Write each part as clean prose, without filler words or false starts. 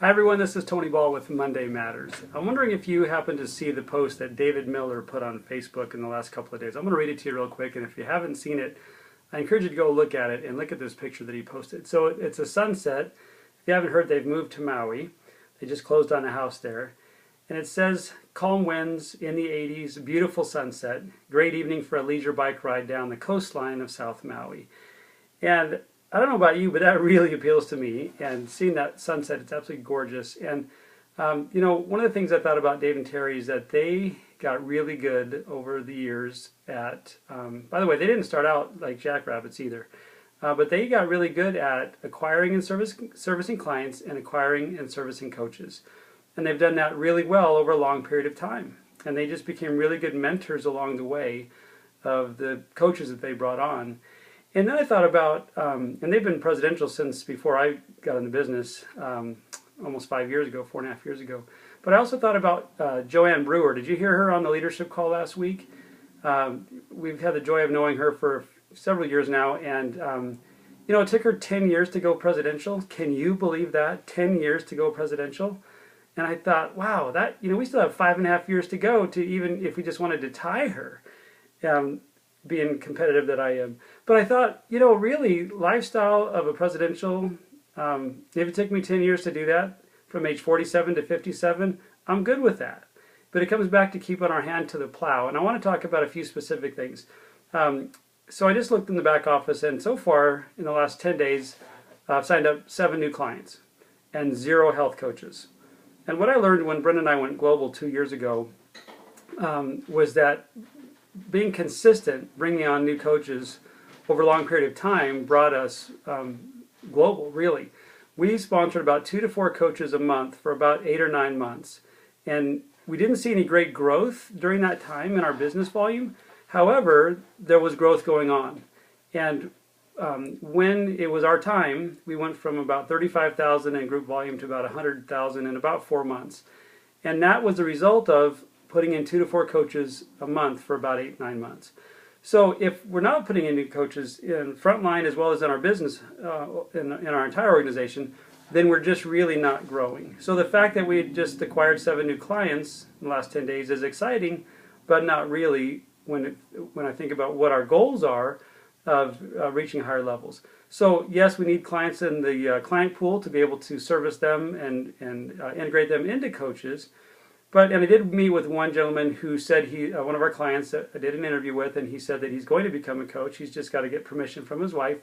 Hi everyone, this is Tony Ball with Monday Matters. I'm wondering if you happen to see the post that David Miller put on Facebook in the last couple of days. I'm going to read it to you real quick, and if you haven't seen it, I encourage you to go look at it and look at this picture that he posted. So it's a sunset. If you haven't heard, they've moved to Maui. They just closed on a house there. And it says, calm winds in the 80s, beautiful sunset, great evening for a leisure bike ride down the coastline of South Maui. And I don't know about you, but that really appeals to me. And seeing that sunset, it's absolutely gorgeous. And, one of the things I thought about Dave and Terry is that they got really good over the years at, by the way, they didn't start out like jackrabbits either. But they got really good at acquiring and servicing clients and acquiring and servicing coaches. And they've done that really well over a long period of time. And they just became really good mentors along the way of the coaches that they brought on. And then I thought about, and they've been presidential since before I got in the business, almost 5 years ago, 4.5 years ago. But I also thought about Joanne Brewer. Did you hear her on the leadership call last week? We've had the joy of knowing her for several years now, and it took her 10 years to go presidential. Can you believe that? 10 years to go presidential? And I thought, wow, that we still have 5.5 years to go to even if we just wanted to tie her. Being competitive that I am. But I thought, really, lifestyle of a presidential, if it took me 10 years to do that, from age 47 to 57, I'm good with that. But it comes back to keeping our hand to the plow. And I want to talk about a few specific things. So I just looked in the back office, and so far, in the last 10 days, I've signed up 7 new clients and 0 health coaches. And what I learned when Brenda and I went global 2 years ago was that being consistent, bringing on new coaches over a long period of time brought us global, really. We sponsored about 2 to 4 coaches a month for about 8 or 9 months. And we didn't see any great growth during that time in our business volume. However, there was growth going on. And when it was our time, we went from about 35,000 in group volume to about 100,000 in about 4 months. And that was the result of putting in 2 to 4 coaches a month for about 8, 9 months. So if we're not putting in new coaches in frontline as well as in our business, in our entire organization, then we're just really not growing. So the fact that we just acquired 7 new clients in the last 10 days is exciting, but not really when I think about what our goals are of reaching higher levels. So yes, we need clients in the client pool to be able to service them and integrate them into coaches. And I did meet with one gentleman who said one of our clients that I did an interview with, and he said that he's going to become a coach. He's just got to get permission from his wife.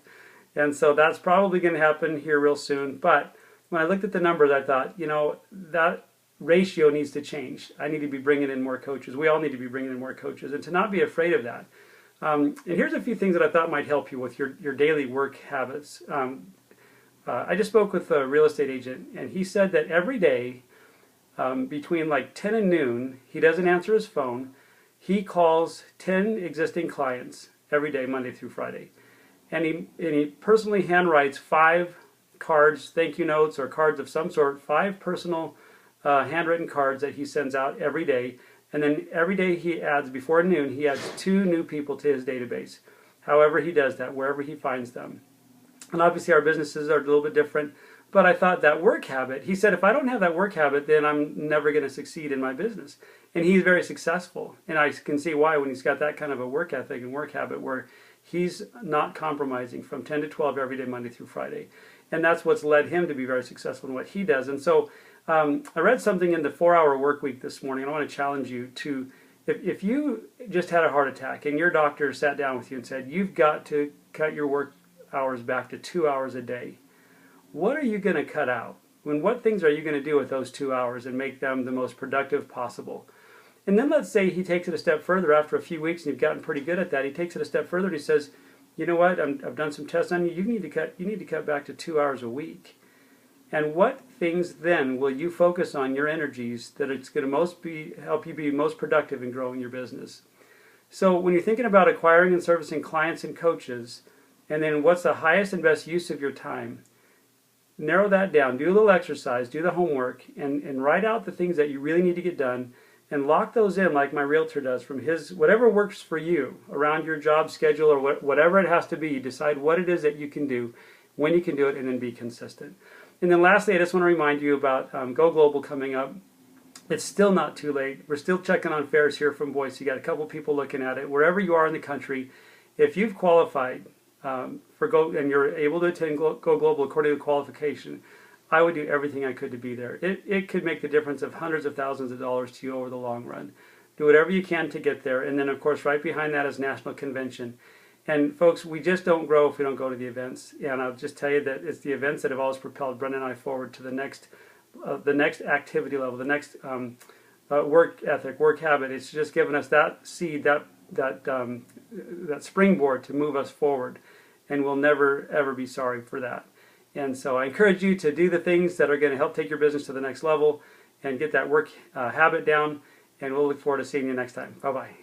And so that's probably going to happen here real soon. But when I looked at the numbers, I thought, that ratio needs to change. I need to be bringing in more coaches. We all need to be bringing in more coaches, and to not be afraid of that. And here's a few things that I thought might help you with your daily work habits. I just spoke with a real estate agent, and he said that every day, between like 10 and noon, he doesn't answer his phone. He calls 10 existing clients every day, Monday through Friday. And he personally handwrites 5 cards, thank you notes, or cards of some sort, 5 personal handwritten cards that he sends out every day. And then every day he adds, before noon, he adds 2 new people to his database. However he does that, wherever he finds them. And obviously our businesses are a little bit different. But I thought that work habit, he said, if I don't have that work habit, then I'm never going to succeed in my business. And he's very successful. And I can see why when he's got that kind of a work ethic and work habit where he's not compromising from 10 to 12 every day, Monday through Friday. And that's what's led him to be very successful in what he does. And so I read something in the 4-Hour Work Week this morning, and I want to challenge you to, if you just had a heart attack and your doctor sat down with you and said, you've got to cut your work hours back to 2 hours a day, what are you going to cut out? What things are you going to do with those 2 hours and make them the most productive possible? And then let's say he takes it a step further after a few weeks and you've gotten pretty good at that. He takes it a step further and he says, you know what, I've done some tests on you. You need to cut back to 2 hours a week. And what things then will you focus on your energies that it's going to help you be most productive in growing your business? So when you're thinking about acquiring and servicing clients and coaches, and then what's the highest and best use of your time, narrow that down, do a little exercise, do the homework, and write out the things that you really need to get done, and lock those in like my realtor does from his, whatever works for you around your job schedule or whatever it has to be. Decide what it is that you can do, when you can do it, and then be consistent. And then lastly, I just want to remind you about Go Global coming up. It's still not too late. We're still checking on fares here from Boise. You got a couple people looking at it. Wherever you are in the country, if you've qualified for Go and you're able to attend Go Global according to qualification, I would do everything I could to be there. It could make the difference of hundreds of thousands of dollars to you over the long run. Do whatever you can to get there. And then, of course, right behind that is National Convention. And folks, we just don't grow if we don't go to the events. And I'll just tell you that it's the events that have always propelled Brenda and I forward to the next activity level, the next work ethic, work habit. It's just given us that seed, that springboard to move us forward. And we'll never, ever be sorry for that. And so I encourage you to do the things that are going to help take your business to the next level and get that work habit down. And we'll look forward to seeing you next time. Bye-bye.